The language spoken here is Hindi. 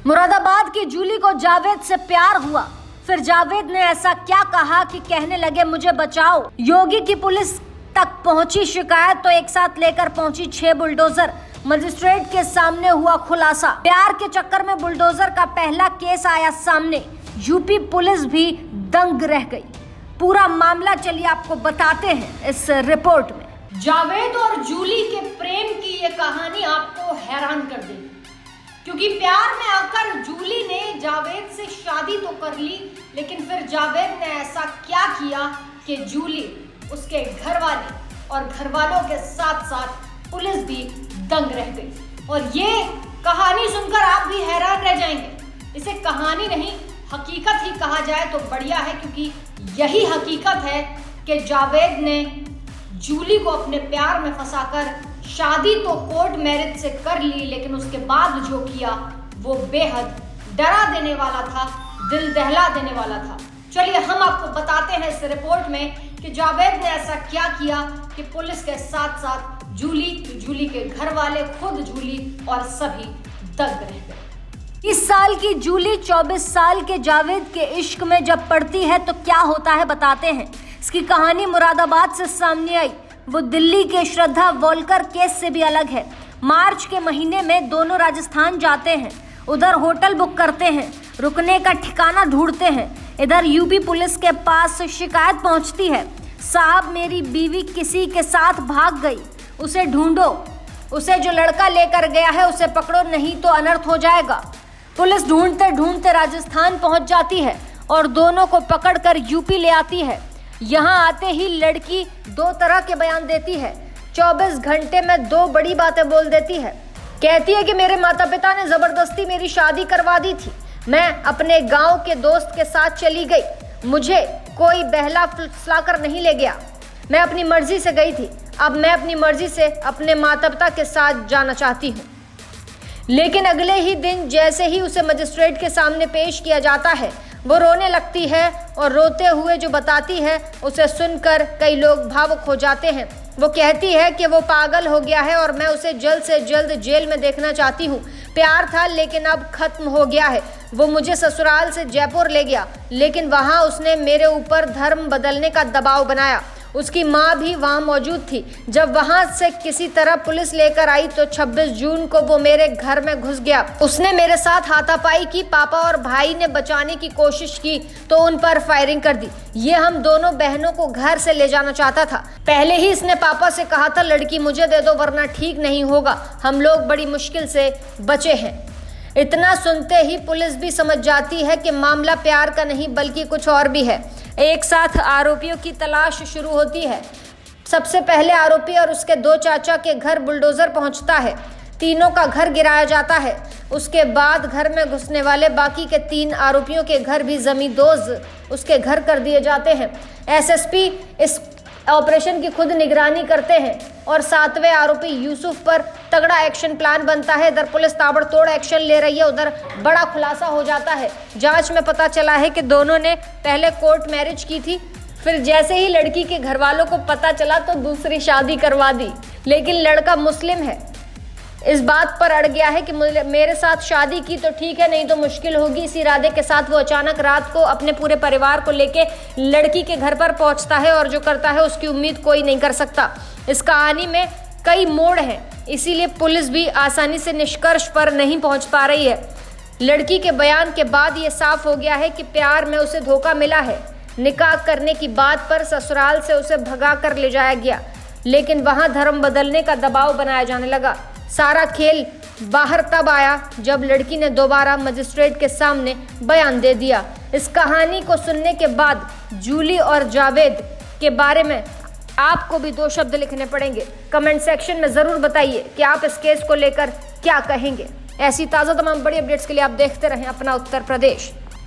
मुरादाबाद की जूली को जावेद से प्यार हुआ। फिर जावेद ने ऐसा क्या कहा कि कहने लगे मुझे बचाओ। योगी की पुलिस तक पहुंची शिकायत तो एक साथ लेकर पहुंची 6 बुलडोजर। मजिस्ट्रेट के सामने हुआ खुलासा। प्यार के चक्कर में बुलडोजर का पहला केस आया सामने। यूपी पुलिस भी दंग रह गई। पूरा मामला चलिए आपको बताते हैं इस रिपोर्ट में। जावेद और जूली के प्रेम की ये कहानी आपको हैरान कर देगी, क्योंकि प्यार में आकर जूली ने जावेद से शादी तो कर ली, लेकिन फिर जावेद ने ऐसा क्या किया कि जूली, उसके घर वाले और घर वालों के साथ साथ पुलिस भी दंग रह गई। और ये कहानी सुनकर आप भी हैरान रह जाएंगे। इसे कहानी नहीं, हकीकत ही कहा जाए तो बढ़िया है, क्योंकि यही हकीकत है कि जावेद ने जूली को अपने प्यार में फंसाकर शादी तो कोर्ट मैरिज से कर ली, लेकिन उसके बाद जो किया वो बेहद डरा देने वाला था, दिल दहला देने वाला था। चलिए हम आपको बताते हैं इस रिपोर्ट में कि जावेद ने ऐसा क्या किया कि पुलिस के साथ साथ जूली के घर वाले, खुद जूली और सभी दंग रह गए। 20 साल की जूली 24 साल के जावेद के इश्क में जब पड़ती है तो क्या होता है बताते हैं। इसकी कहानी मुरादाबाद से सामने आई। वो दिल्ली के श्रद्धा वोलकर केस से भी अलग है। मार्च के महीने में दोनों राजस्थान जाते हैं। उधर होटल बुक करते हैं, रुकने का ठिकाना ढूंढते हैं। इधर यूपी पुलिस के पास शिकायत पहुंचती है, साहब मेरी बीवी किसी के साथ भाग गई, उसे ढूंढो, उसे जो लड़का लेकर गया है उसे पकड़ो, नहीं तो अनर्थ हो जाएगा। पुलिस ढूंढते ढूंढते राजस्थान पहुंच जाती है और दोनों को पकड़कर यूपी ले आती है। यहाँ आते ही लड़की 2 तरह के बयान देती है। 24 घंटे में 2 बड़ी बातें बोल देती है। कहती है कि मेरे माता पिता ने जबरदस्ती मेरी शादी करवा दी थी, मैं अपने गांव के दोस्त के साथ चली गई, मुझे कोई बहला फुसलाकर नहीं ले गया, मैं अपनी मर्जी से गई थी, अब मैं अपनी मर्जी से अपने माता पिता के साथ जाना चाहती हूँ। लेकिन अगले ही दिन जैसे ही उसे मजिस्ट्रेट के सामने पेश किया जाता है, वो रोने लगती है और रोते हुए जो बताती है उसे सुनकर कई लोग भावुक हो जाते हैं। वो कहती है कि वो पागल हो गया है और मैं उसे जल्द से जल्द जेल में देखना चाहती हूँ। प्यार था लेकिन अब खत्म हो गया है। वो मुझे ससुराल से जयपुर ले गया, लेकिन वहाँ उसने मेरे ऊपर धर्म बदलने का दबाव बनाया। उसकी माँ भी वहाँ मौजूद थी। जब वहाँ से किसी तरह पुलिस लेकर आई तो 26 जून को वो मेरे घर में घुस गया। उसने मेरे साथ हाथापाई की। पापा और भाई ने बचाने की कोशिश की तो उन पर फायरिंग कर दी। ये हम दोनों बहनों को घर से ले जाना चाहता था। पहले ही इसने पापा से कहा था लड़की मुझे दे दो वरना ठीक नहीं होगा, हम लोग बड़ी मुश्किल से बचे हैं। इतना सुनते ही पुलिस भी समझ जाती है कि मामला प्यार का नहीं बल्कि कुछ और भी है। एक साथ आरोपियों की तलाश शुरू होती है। सबसे पहले आरोपी और उसके 2 चाचा के घर बुलडोजर पहुंचता है। तीनों का घर गिराया जाता है। उसके बाद घर में घुसने वाले बाकी के 3 आरोपियों के घर भी जमींदोज उसके घर कर दिए जाते हैं। एसएसपी इस ऑपरेशन की खुद निगरानी करते हैं और 7वें आरोपी यूसुफ पर तगड़ा एक्शन प्लान बनता है। इधर पुलिस ताबड़तोड़ एक्शन ले रही है, उधर बड़ा खुलासा हो जाता है। जांच में पता चला है कि दोनों ने पहले कोर्ट मैरिज की थी, फिर जैसे ही लड़की के घर वालों को पता चला तो दूसरी शादी करवा दी। लेकिन लड़का मुस्लिम है, इस बात पर अड़ गया है कि मेरे साथ शादी की तो ठीक है, नहीं तो मुश्किल होगी। इस इरादे के साथ वो अचानक रात को अपने पूरे परिवार को लेके लड़की के घर पर पहुंचता है और जो करता है उसकी उम्मीद कोई नहीं कर सकता। इस कहानी में कई मोड़ हैं, इसीलिए पुलिस भी आसानी से निष्कर्ष पर नहीं पहुंच पा रही है। लड़की के बयान के बाद ये साफ हो गया है कि प्यार में उसे धोखा मिला है। निकाह करने की बात पर ससुराल से उसे भगा कर ले जाया गया, लेकिन वहाँ धर्म बदलने का दबाव बनाया जाने लगा। सारा खेल बाहर तब आया जब लड़की ने दोबारा मजिस्ट्रेट के सामने बयान दे दिया। इस कहानी को सुनने के बाद जूली और जावेद के बारे में आपको भी 2 शब्द लिखने पड़ेंगे। कमेंट सेक्शन में ज़रूर बताइए कि आप इस केस को लेकर क्या कहेंगे। ऐसी ताज़ा तमाम बड़ी अपडेट्स के लिए आप देखते रहें अपना उत्तर प्रदेश।